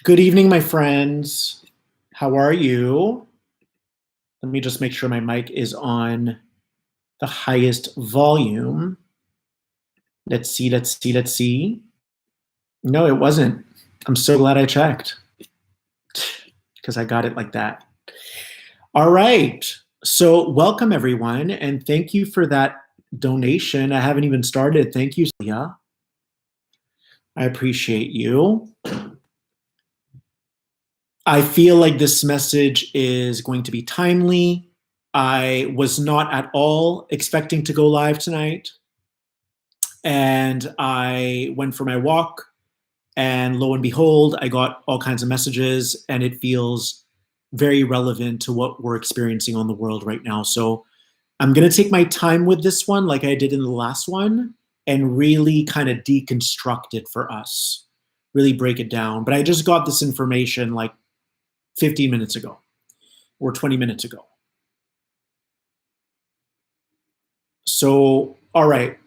Good evening, my friends. How are you? Let me just make sure my mic is on the highest volume. Let's see. No, it wasn't. I'm so glad I checked because I got it like that. All right. So, welcome everyone, and thank you for that donation. I haven't even started. Thank you, Celia. I appreciate you. I feel like this message is going to be timely. I was not at all expecting to go live tonight. And I went for my walk, and lo and behold, I got all kinds of messages, and it feels very relevant to what we're experiencing on the world right now. So I'm going to take my time with this one, like I did in the last one, and really kind of deconstruct it for us, really break it down. But I just got this information like 15 minutes ago or 20 minutes ago. So, all right.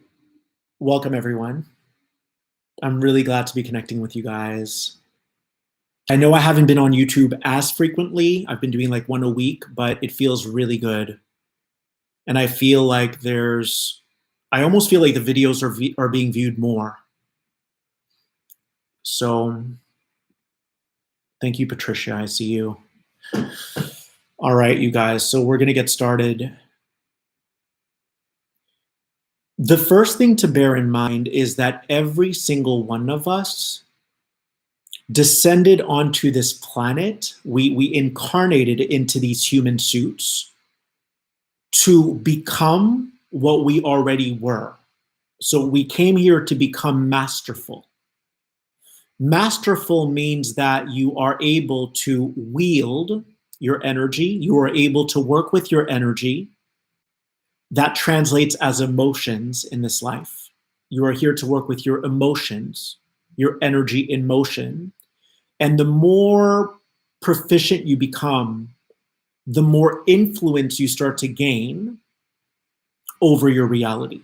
Welcome, everyone. I'm really glad to be connecting with you guys. I know I haven't been on YouTube as frequently. I've been doing like one a week, but it feels really good. And I feel like I almost feel like the videos are being viewed more. So thank you, Patricia. I see you. All right, you guys. So we're going to get started. The first thing to bear in mind is that every single one of us descended onto this planet. We incarnated into these human suits to become what we already were. So we came here to become masterful. Masterful means that you are able to wield your energy. You are able to work with your energy. That translates as emotions in this life. You are here to work with your emotions, your energy in motion. And the more proficient you become, the more influence you start to gain over your reality.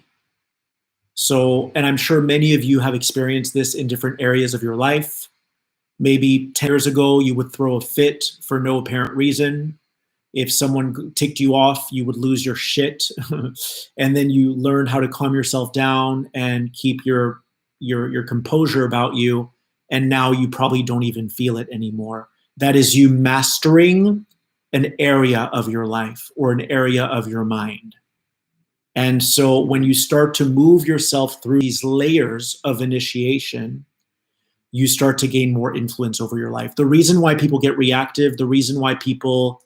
So, and I'm sure many of you have experienced this in different areas of your life. Maybe 10 years ago, you would throw a fit for no apparent reason. If someone ticked you off, you would lose your shit. And then you learn how to calm yourself down and keep your composure about you. And now you probably don't even feel it anymore. That is you mastering an area of your life or an area of your mind. And so when you start to move yourself through these layers of initiation, you start to gain more influence over your life. The reason why people get reactive, the reason why people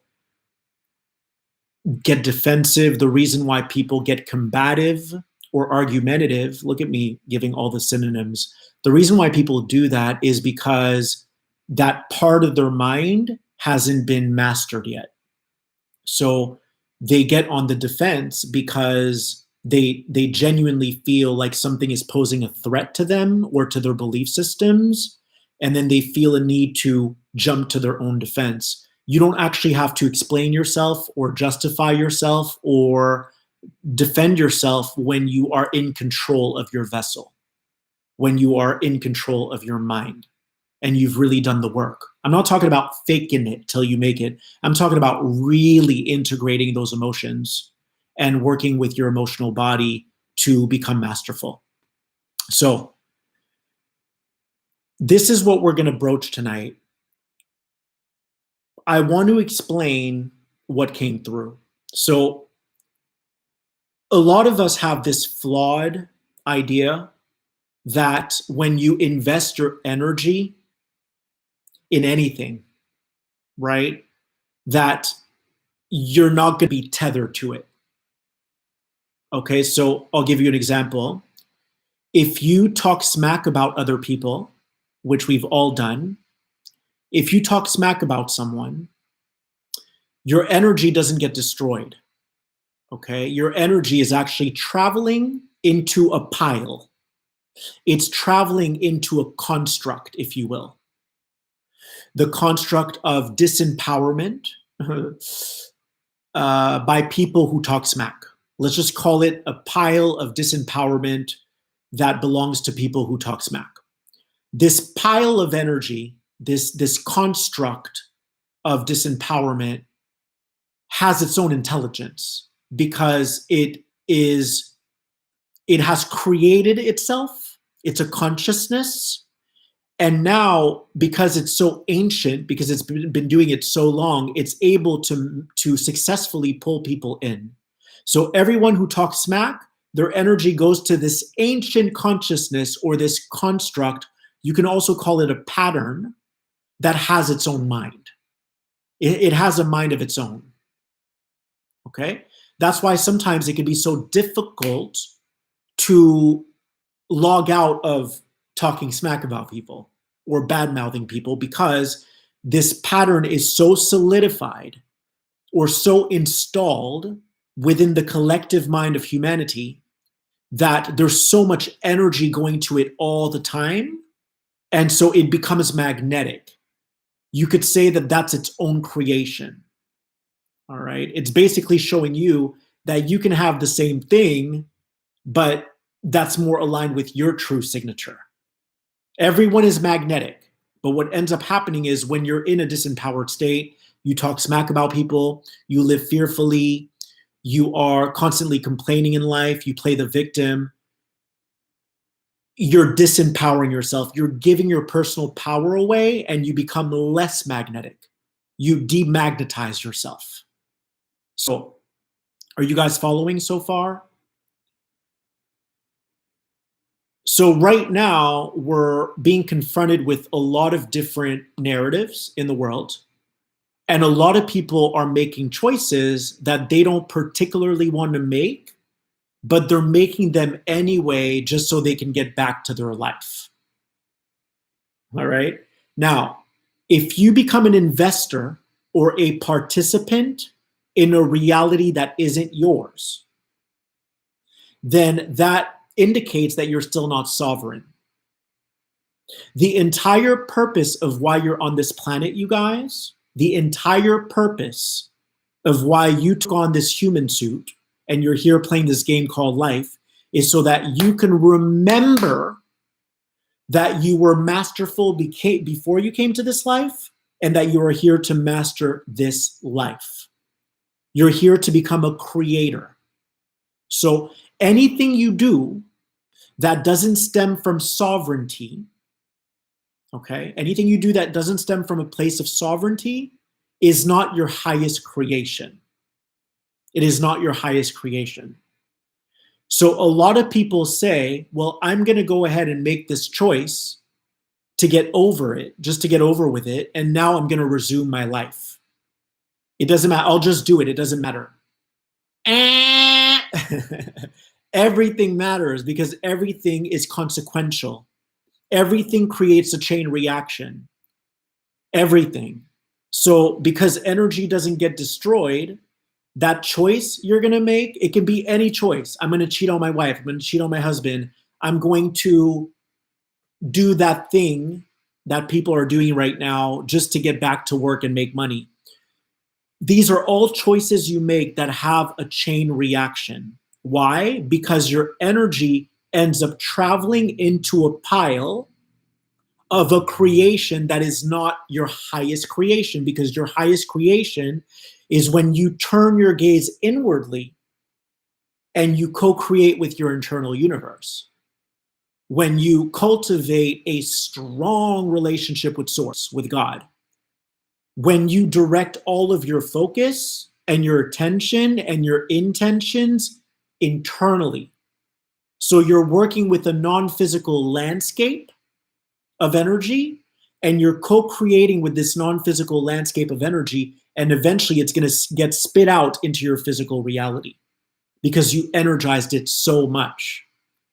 get defensive, the reason why people get combative or argumentative, look at me giving all the synonyms. The reason why people do that is because that part of their mind hasn't been mastered yet. So they get on the defense because they genuinely feel like something is posing a threat to them or to their belief systems, and then they feel a need to jump to their own defense. You don't actually have to explain yourself or justify yourself or defend yourself when you are in control of your vessel, when you are in control of your mind and you've really done the work. I'm not talking about faking it till you make it. I'm talking about really integrating those emotions and working with your emotional body to become masterful. So this is what we're going to broach tonight. I want to explain what came through. So a lot of us have this flawed idea that when you invest your energy in anything, right, that you're not going to be tethered to it. Okay, so I'll give you an example. If you talk smack about other people, which we've all done, if you talk smack about someone, your energy doesn't get destroyed. Okay, your energy is actually traveling into a pile. It's traveling into a construct, if you will. The construct of disempowerment by people who talk smack. Let's just call it a pile of disempowerment that belongs to people who talk smack. This pile of energy this construct of disempowerment has its own intelligence, because it has created itself. It's a consciousness. And now, because it's so ancient, because it's been doing it so long, it's able to successfully pull people in. So everyone who talks smack, their energy goes to this ancient consciousness or this construct. You can also call it a pattern that has its own mind. It has a mind of its own. Okay? That's why sometimes it can be so difficult to log out of talking smack about people or bad-mouthing people, because this pattern is so solidified or so installed within the collective mind of humanity that there's so much energy going to it all the time. And so it becomes magnetic. You could say that that's its own creation. All right. It's basically showing you that you can have the same thing, but that's more aligned with your true signature. Everyone is magnetic, but what ends up happening is when you're in a disempowered state, you talk smack about people, you live fearfully, you are constantly complaining in life, you play the victim, you're disempowering yourself. You're giving your personal power away, and you become less magnetic. You demagnetize yourself. So, are you guys following so far? So right now, we're being confronted with a lot of different narratives in the world. And a lot of people are making choices that they don't particularly want to make, but they're making them anyway just so they can get back to their life. All right? Now, if you become an investor or a participant in a reality that isn't yours, then that indicates that you're still not sovereign. The entire purpose of why you're on this planet, you guys, the entire purpose of why you took on this human suit and you're here playing this game called life is so that you can remember that you were masterful before you came to this life, and that you are here to master this life. You're here to become a creator. So anything you do that doesn't stem from sovereignty, okay, anything you do that doesn't stem from a place of sovereignty is not your highest creation. It is not your highest creation. So a lot of people say, well, I'm going to go ahead and make this choice to get over it, just to get over with it, and now I'm going to resume my life. It doesn't matter. I'll just do it. It doesn't matter. Everything matters, because everything is consequential. Everything creates a chain reaction. Everything. So because energy doesn't get destroyed, that choice you're going to make, it can be any choice. I'm going to cheat on my wife. I'm going to cheat on my husband. I'm going to do that thing that people are doing right now just to get back to work and make money. These are all choices you make that have a chain reaction. Why? Because your energy ends up traveling into a pile of a creation that is not your highest creation, because your highest creation is when you turn your gaze inwardly and you co-create with your internal universe. When you cultivate a strong relationship with Source, with God. When you direct all of your focus and your attention and your intentions internally. So you're working with a non-physical landscape of energy, and you're co-creating with this non-physical landscape of energy, and eventually it's going to get spit out into your physical reality because you energized it so much.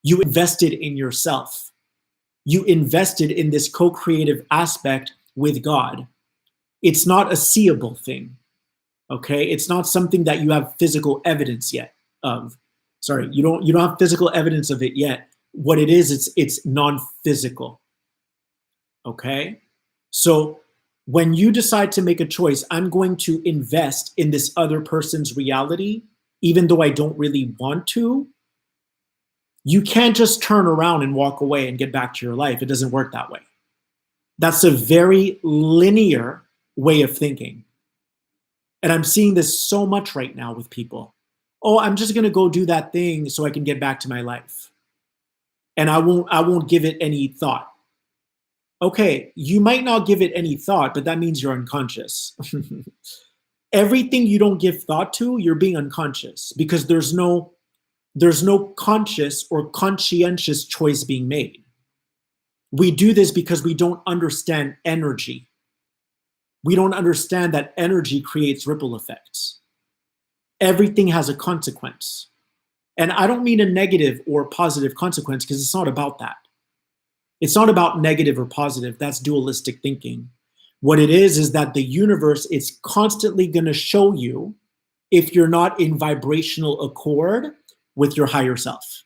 You invested in yourself. You invested in this co-creative aspect with God. It's not a seeable thing, okay? It's not something that you have physical evidence yet of. Sorry, you don't have physical evidence of it yet. What it is, it's non-physical. Okay? So when you decide to make a choice, I'm going to invest in this other person's reality, even though I don't really want to, you can't just turn around and walk away and get back to your life. It doesn't work that way. That's a very linear way of thinking. And I'm seeing this so much right now with people. Oh, I'm just going to go do that thing so I can get back to my life. And I won't give it any thought. Okay, you might not give it any thought, but that means you're unconscious. Everything you don't give thought to, you're being unconscious, because there's no conscious or conscientious choice being made. We do this because we don't understand energy. We don't understand that energy creates ripple effects. Everything has a consequence. And I don't mean a negative or positive consequence, because it's not about that. It's not about negative or positive. That's dualistic thinking. What it is that the universe is constantly going to show you if you're not in vibrational accord with your higher self.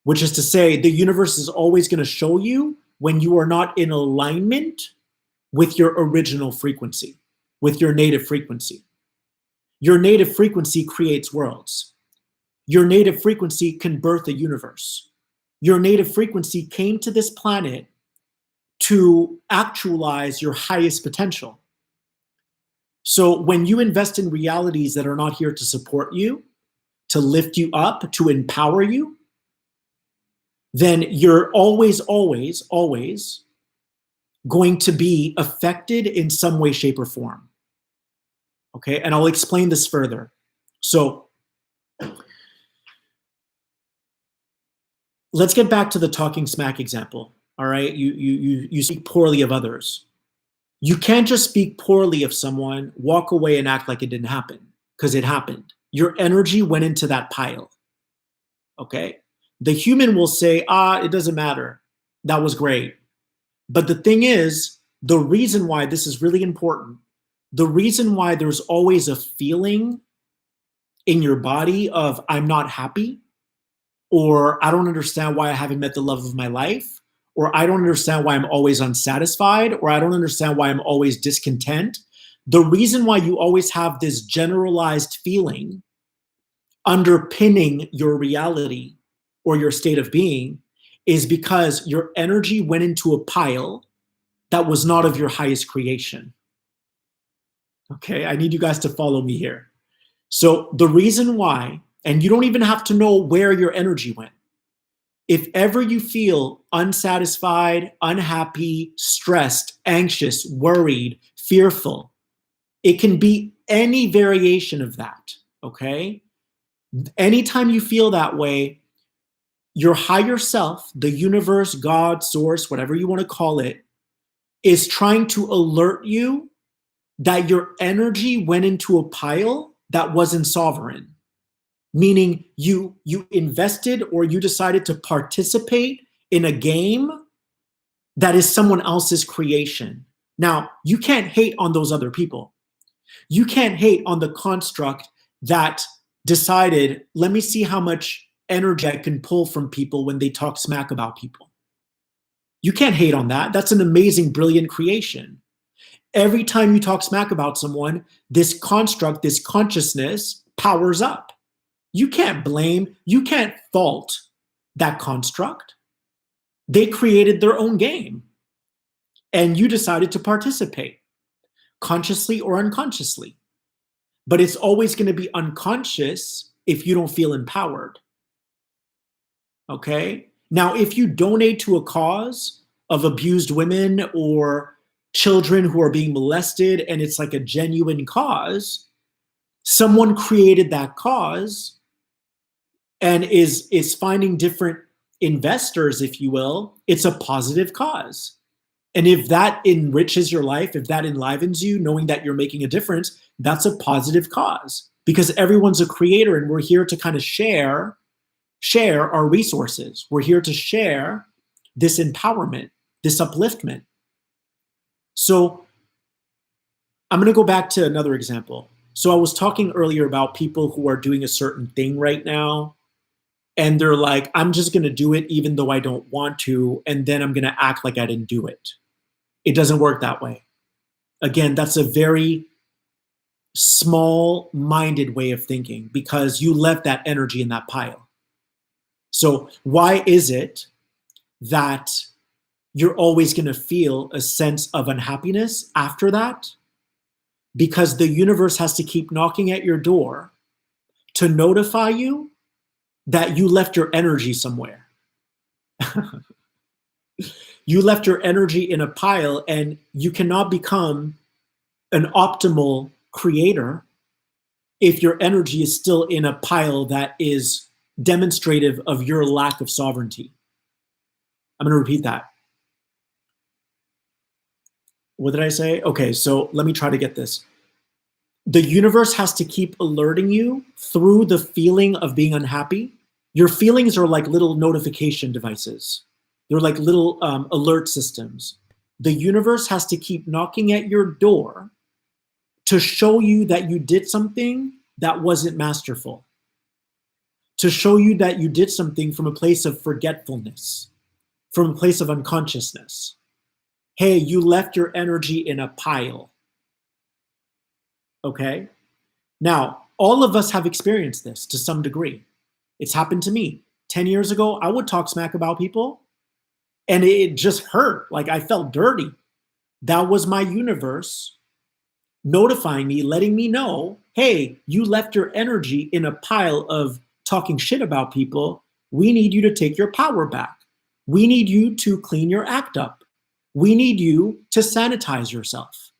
Which is to say, the universe is always going to show you when you are not in alignment with your original frequency, with your native frequency. Your native frequency creates worlds. Your native frequency can birth a universe. Your native frequency came to this planet to actualize your highest potential. So when you invest in realities that are not here to support you, to lift you up, to empower you, then you're always, always, always going to be affected in some way, shape, or form. Okay, and I'll explain this further. So let's get back to the talking smack example. All right, you speak poorly of others. You can't just speak poorly of someone, walk away and act like it didn't happen, because it happened. Your energy went into that pile. Okay, the human will say, it doesn't matter. That was great. But the thing is, the reason why this is really important, the reason why there's always a feeling in your body of I'm not happy, or I don't understand why I haven't met the love of my life, or I don't understand why I'm always unsatisfied, or I don't understand why I'm always discontent. The reason why you always have this generalized feeling underpinning your reality or your state of being is because your energy went into a pile that was not of your highest creation. Okay, I need you guys to follow me here. So the reason why, and you don't even have to know where your energy went. If ever you feel unsatisfied, unhappy, stressed, anxious, worried, fearful, it can be any variation of that, okay? Anytime you feel that way, your higher self, the universe, God, source, whatever you want to call it, is trying to alert you that your energy went into a pile that wasn't sovereign. Meaning you invested or you decided to participate in a game that is someone else's creation. Now, you can't hate on those other people. You can't hate on the construct that decided, let me see how much energy I can pull from people when they talk smack about people. You can't hate on that. That's an amazing, brilliant creation. Every time you talk smack about someone, this construct, this consciousness powers up. You can't blame, you can't fault that construct. They created their own game and you decided to participate, consciously or unconsciously. But it's always going to be unconscious if you don't feel empowered. Okay? Now, if you donate to a cause of abused women or children who are being molested and it's like a genuine cause, someone created that cause and is finding different investors, if you will, it's a positive cause. And if that enriches your life, if that enlivens you, knowing that you're making a difference, that's a positive cause. Because everyone's a creator and we're here to kind of share our resources. We're here to share this empowerment, this upliftment. So I'm going to go back to another example. So I was talking earlier about people who are doing a certain thing right now. And they're like, I'm just going to do it even though I don't want to. And then I'm going to act like I didn't do it. It doesn't work that way. Again, that's a very small-minded way of thinking because you left that energy in that pile. So why is it that you're always going to feel a sense of unhappiness after that, because the universe has to keep knocking at your door to notify you that you left your energy somewhere. You left your energy in a pile, and you cannot become an optimal creator if your energy is still in a pile that is demonstrative of your lack of sovereignty. I'm going to repeat that. What did I say? Okay, so let me try to get this. The universe has to keep alerting you through the feeling of being unhappy. Your feelings are like little notification devices. They're like little alert systems. The universe has to keep knocking at your door to show you that you did something that wasn't masterful, to show you that you did something from a place of forgetfulness, from a place of unconsciousness. Hey, you left your energy in a pile. Okay? Now, all of us have experienced this to some degree. It's happened to me. 10 years ago, I would talk smack about people, and it just hurt. Like, I felt dirty. That was my universe notifying me, letting me know, hey, you left your energy in a pile of talking shit about people. We need you to take your power back. We need you to clean your act up. We need you to sanitize yourself.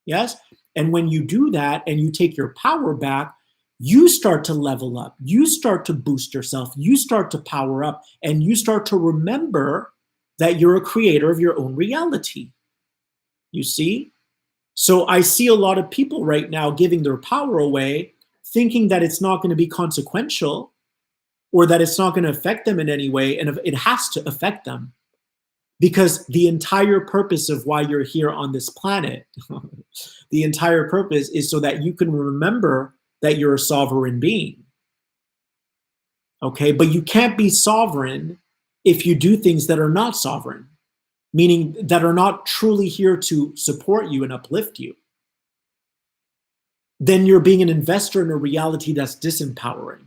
Yes? And when you do that and you take your power back, you start to level up. You start to boost yourself. You start to power up, and you start to remember that you're a creator of your own reality. You see? So I see a lot of people right now giving their power away, thinking that it's not going to be consequential or that it's not going to affect them in any way. And it has to affect them, because the entire purpose of why you're here on this planet, the entire purpose is so that you can remember that you're a sovereign being. Okay, but you can't be sovereign if you do things that are not sovereign, meaning that are not truly here to support you and uplift you. Then you're being an investor in a reality that's disempowering,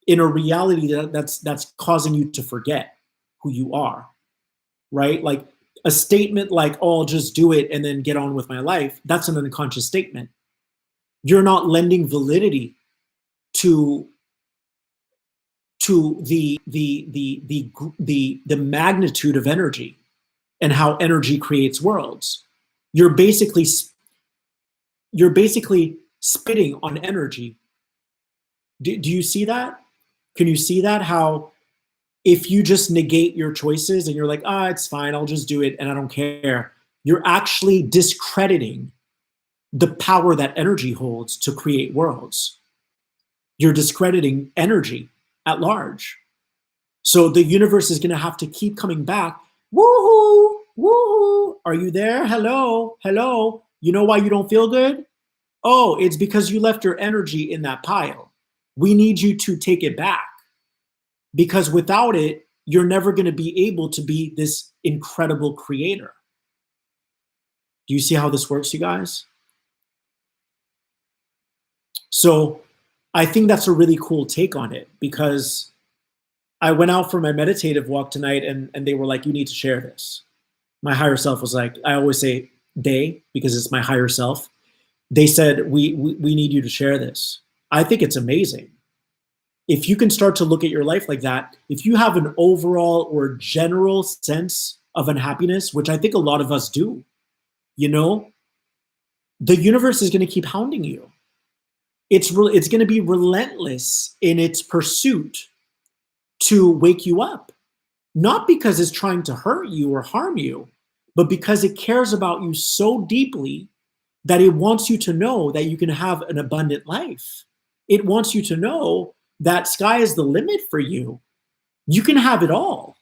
in a reality that's causing you to forget who you are, right? Like a statement like, oh, I'll just do it and then get on with my life, that's an unconscious statement. You're not lending validity to the magnitude of energy and how energy creates worlds. You're basically spitting on energy. Do you see that? Can you see that? How if you just negate your choices and you're like, it's fine, I'll just do it and I don't care, you're actually discrediting the power that energy holds to create worlds. You're discrediting energy at large. So the universe is going to have to keep coming back. Woohoo! Woohoo! Are you there? Hello? Hello? You know why you don't feel good? Oh, it's because you left your energy in that pile. We need you to take it back, because without it, you're never going to be able to be this incredible creator. Do you see how this works, you guys? So I think that's a really cool take on it, because I went out for my meditative walk tonight and they were like, you need to share this. My higher self was like, I always say they, because it's my higher self. They said, we need you to share this. I think it's amazing. If you can start to look at your life like that, if you have an overall or general sense of unhappiness, which I think a lot of us do, you know, the universe is going to keep hounding you. It's going to be relentless in its pursuit to wake you up, not because it's trying to hurt you or harm you, but because it cares about you so deeply that it wants you to know that you can have an abundant life. It wants you to know that sky is the limit for you. You can have it all,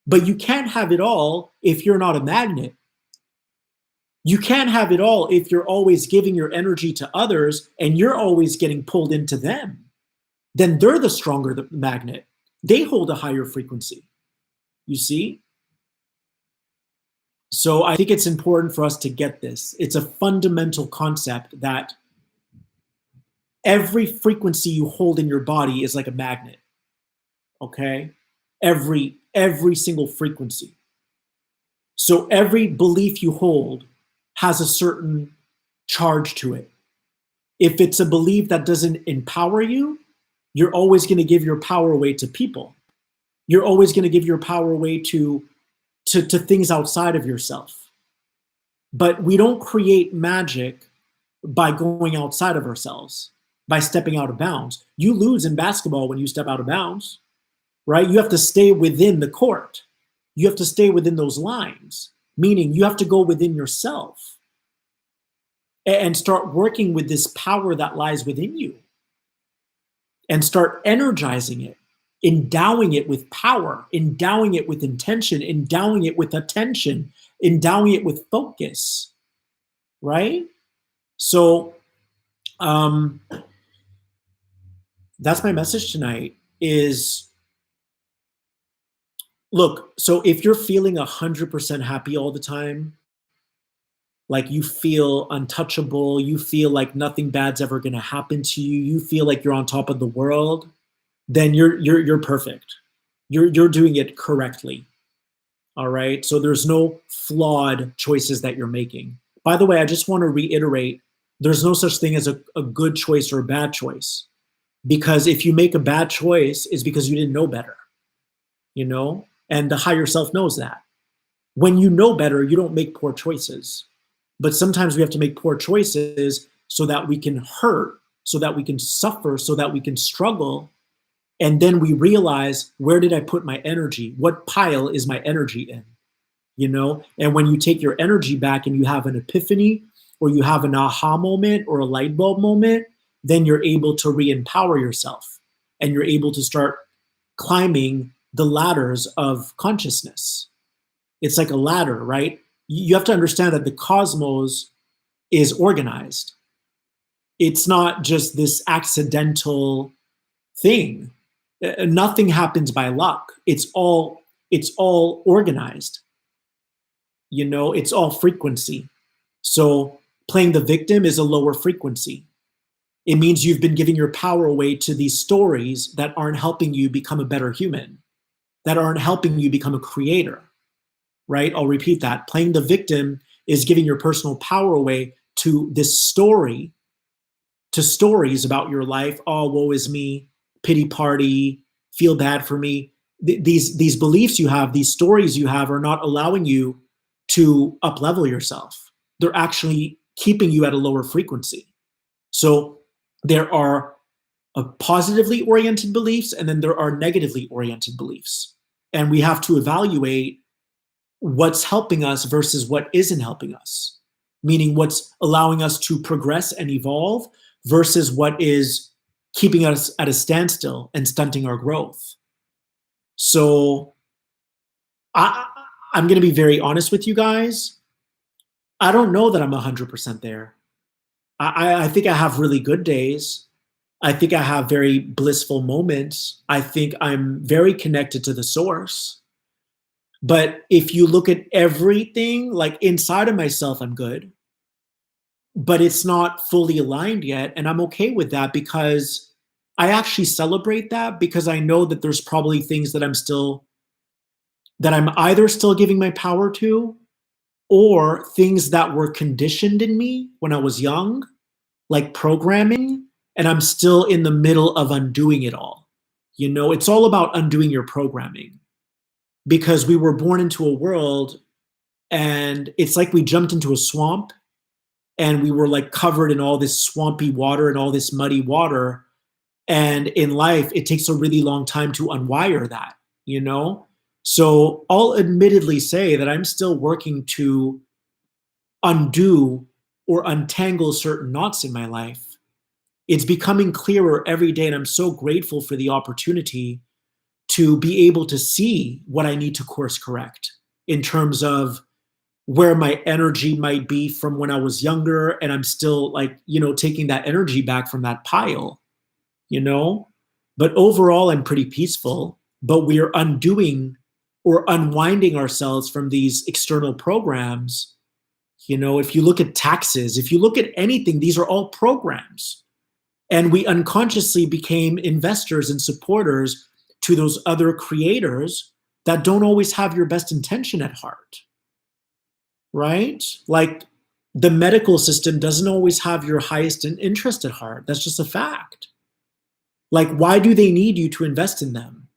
but you can't have it all if you're not a magnet. You can't have it all if you're always giving your energy to others and you're always getting pulled into them. Then they're the stronger the magnet. They hold a higher frequency. You see? So I think it's important for us to get this. It's a fundamental concept that every frequency you hold in your body is like a magnet. Okay? Every single frequency. So every belief you hold has a certain charge to it. If it's a belief that doesn't empower you, you're always going to give your power away to people. You're always going to give your power away to things outside of yourself. But we don't create magic by going outside of ourselves, by stepping out of bounds. You lose in basketball when you step out of bounds, right? You have to stay within the court. You have to stay within those lines, meaning you have to go within yourself and start working with this power that lies within you and start energizing it, endowing it with power, endowing it with intention, endowing it with attention, endowing it with focus, right? So that's my message tonight is, look, so if you're feeling 100% happy all the time, like you feel untouchable, you feel like nothing bad's ever going to happen to you, you feel like you're on top of the world, then you're perfect. You're doing it correctly. All right? So there's no flawed choices that you're making. By the way, I just want to reiterate, there's no such thing as a good choice or a bad choice. Because if you make a bad choice, it's because you didn't know better, you know? And the higher self knows that. When you know better, you don't make poor choices. But sometimes we have to make poor choices so that we can hurt, so that we can suffer, so that we can struggle. And then we realize, where did I put my energy? What pile is my energy in? You know? And when you take your energy back and you have an epiphany or you have an aha moment or a light bulb moment, then you're able to re-empower yourself and you're able to start climbing the ladders of consciousness. It's like a ladder, right? You have to understand that the cosmos is organized. It's not just this accidental thing. Nothing happens by luck. It's all organized. You know, it's all frequency. So playing the victim is a lower frequency. It means you've been giving your power away to these stories that aren't helping you become a better human, that aren't helping you become a creator, right? I'll repeat that. Playing the victim is giving your personal power away to this story, to stories about your life. Oh, woe is me, pity party, feel bad for me. These beliefs you have, these stories you have are not allowing you to up-level yourself. They're actually keeping you at a lower frequency. So there are positively oriented beliefs and then there are negatively oriented beliefs. And we have to evaluate what's helping us versus what isn't helping us, meaning what's allowing us to progress and evolve versus what is keeping us at a standstill and stunting our growth. So I'm going to be very honest with you guys. I don't know that I'm 100% there. I think I have really good days. I think I have very blissful moments. I think I'm very connected to the source. But if you look at everything, like inside of myself, I'm good. But it's not fully aligned yet. And I'm okay with that because I actually celebrate that because I know that there's probably things that I'm either still giving my power to or things that were conditioned in me when I was young, like programming, and I'm still in the middle of undoing it all. You know, it's all about undoing your programming because we were born into a world and it's like we jumped into a swamp and we were like covered in all this swampy water and all this muddy water. And in life, it takes a really long time to unwire that, you know? So I'll admittedly say that I'm still working to undo or untangle certain knots in my life. It's becoming clearer every day, and I'm so grateful for the opportunity to be able to see what I need to course correct in terms of where my energy might be from when I was younger, and I'm still like, you know, taking that energy back from that pile, you know? But overall, I'm pretty peaceful, but we are undoing or unwinding ourselves from these external programs. You know, if you look at taxes, if you look at anything, these are all programs. And we unconsciously became investors and supporters to those other creators that don't always have your best intention at heart. right? Like the medical system doesn't always have your highest interest at heart. That's just a fact. Like, why do they need you to invest in them?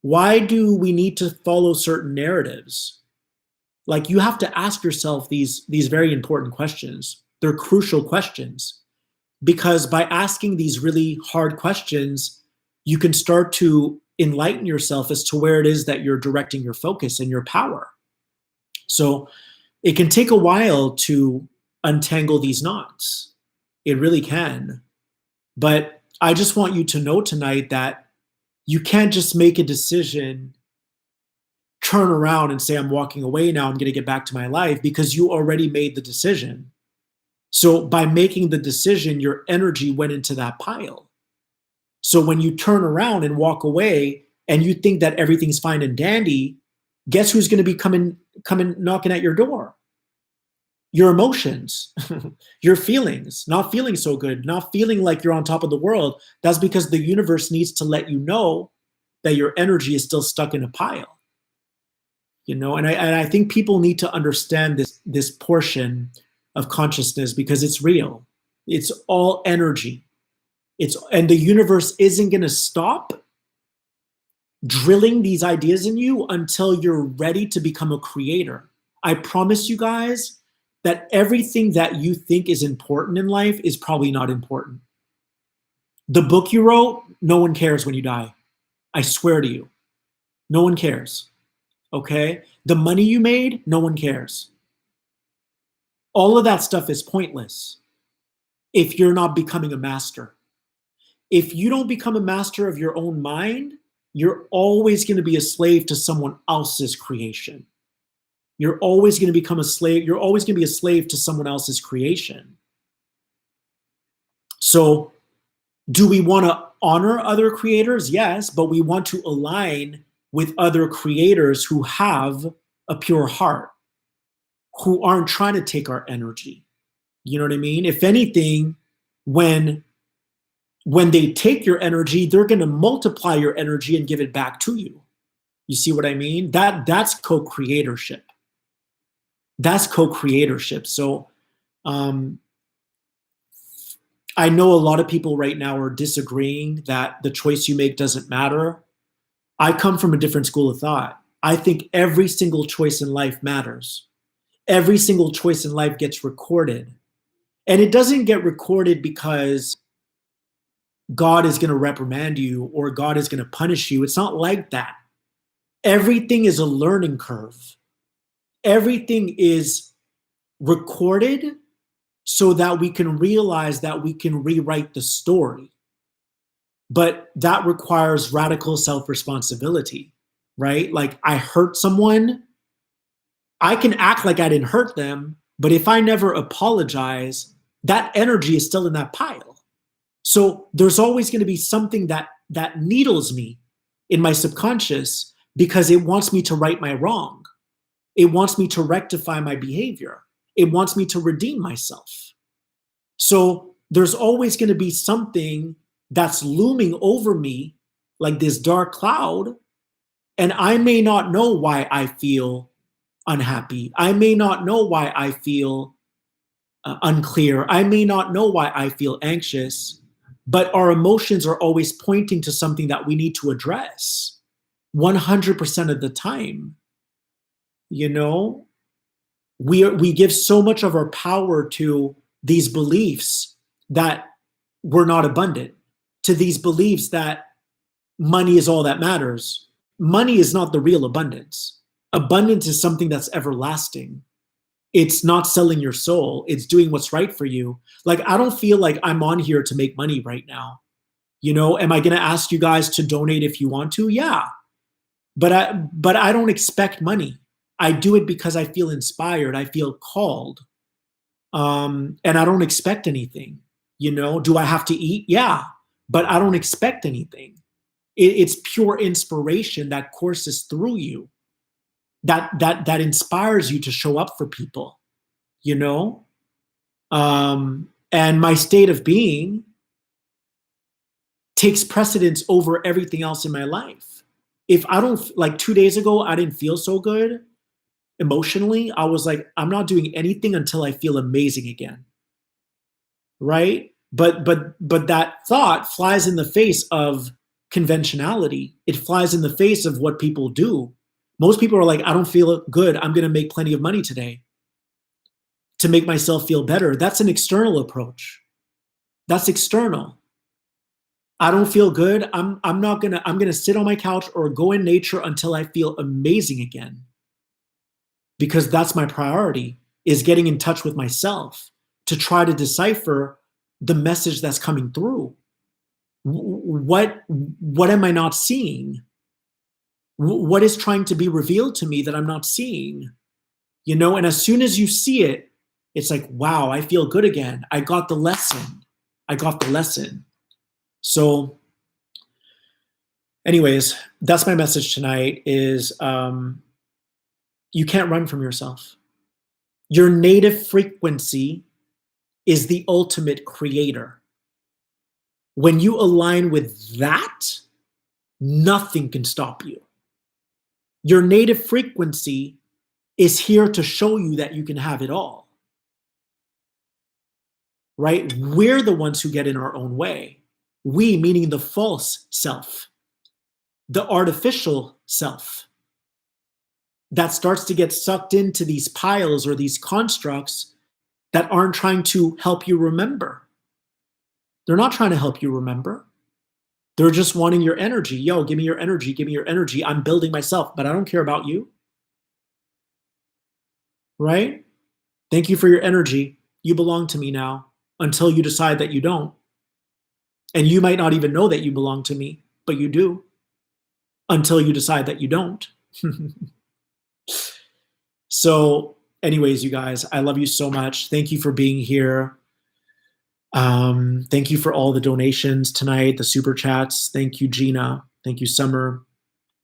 Why do we need to follow certain narratives? Like, you have to ask yourself these very important questions. They're crucial questions, because by asking these really hard questions, you can start to enlighten yourself as to where it is that you're directing your focus and your power. So it can take a while to untangle these knots. It really can. But I just want you to know tonight that you can't just make a decision, turn around and say, I'm walking away now, I'm going to get back to my life, because you already made the decision. So by making the decision, your energy went into that pile. So when you turn around and walk away and you think that everything's fine and dandy, guess who's going to be coming knocking at your door? Your emotions, your feelings, not feeling so good, not feeling like you're on top of the world. That's because the universe needs to let you know that your energy is still stuck in a pile. And I think people need to understand this portion of consciousness, because it's real. It's all energy. And the universe isn't going to stop drilling these ideas in you until you're ready to become a creator. I promise you guys that everything that you think is important in life is probably not important. The book you wrote, no one cares when you die. I swear to you. No one cares. Okay? The money you made, no one cares. All of that stuff is pointless if you're not becoming a master. If you don't become a master of your own mind, you're always going to be a slave to someone else's creation. You're always going to become a slave. You're always going to be a slave to someone else's creation. So, do we want to honor other creators? Yes, but we want to align with other creators who have a pure heart, who aren't trying to take our energy. You know what I mean? If anything, when they take your energy, they're going to multiply your energy and give it back to you. You see what I mean? That's co-creatorship. That's co-creatorship. So I know a lot of people right now are disagreeing that the choice you make doesn't matter. I come from a different school of thought. I think every single choice in life matters. Every single choice in life gets recorded. And it doesn't get recorded because God is going to reprimand you or God is going to punish you. It's not like that. Everything is a learning curve. Everything is recorded so that we can realize that we can rewrite the story. But that requires radical self-responsibility, right? Like, I hurt someone, I can act like I didn't hurt them, but if I never apologize, that energy is still in that pile. So there's always going to be something that needles me in my subconscious because it wants me to right my wrong. It wants me to rectify my behavior. It wants me to redeem myself. So there's always going to be something that's looming over me like this dark cloud, and I may not know why I feel unhappy. I may not know why I feel unclear. I may not know why I feel anxious, but our emotions are always pointing to something that we need to address 100% of the time. You know, we give so much of our power to these beliefs that we're not abundant, to these beliefs that money is all that matters. Money is not the real abundance. Abundance is something that's everlasting. It's not selling your soul. It's doing what's right for you. Like, I don't feel like I'm on here to make money right now. You know, am I going to ask you guys to donate if you want to? Yeah. But I don't expect money. I do it because I feel inspired. I feel called. And I don't expect anything. You know, do I have to eat? Yeah. But I don't expect anything. It's pure inspiration that courses through you, that inspires you to show up for people, you know? And my state of being takes precedence over everything else in my life. If I don't, like 2 days ago, I didn't feel so good. emotionally, I was like, I'm not doing anything until I feel amazing again. Right? But that thought flies in the face of conventionality. It flies in the face of what people do. Most people are like, I don't feel good. I'm going to make plenty of money today to make myself feel better. That's an external approach. That's external. I don't feel good. I'm gonna sit on my couch or go in nature until I feel amazing again. Because that's my priority, is getting in touch with myself to try to decipher the message that's coming through. What am I not seeing? What is trying to be revealed to me that I'm not seeing? You know, and as soon as you see it, it's like, wow, I feel good again. I got the lesson. So anyways, that's my message tonight is you can't run from yourself. Your native frequency is the ultimate creator. When you align with that, nothing can stop you. Your native frequency is here to show you that you can have it all. Right? We're the ones who get in our own way. We, meaning the false self, the artificial self, that starts to get sucked into these piles or these constructs that aren't trying to help you remember. They're not trying to help you remember. They're just wanting your energy. Yo, give me your energy. Give me your energy. I'm building myself, but I don't care about you. Right? Thank you for your energy. You belong to me now until you decide that you don't. And you might not even know that you belong to me, but you do until you decide that you don't. So anyways, you guys, I love you so much. Thank you for being here. Thank you for all the donations tonight, the super chats. Thank you, Gina. Thank you, Summer.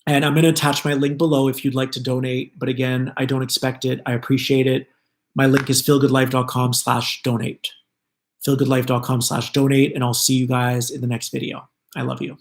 And I'm going to attach my link below if you'd like to donate. But again, I don't expect it. I appreciate it. My link is feelgoodlife.com/donate. feelgoodlife.com/donate. And I'll see you guys in the next video. I love you.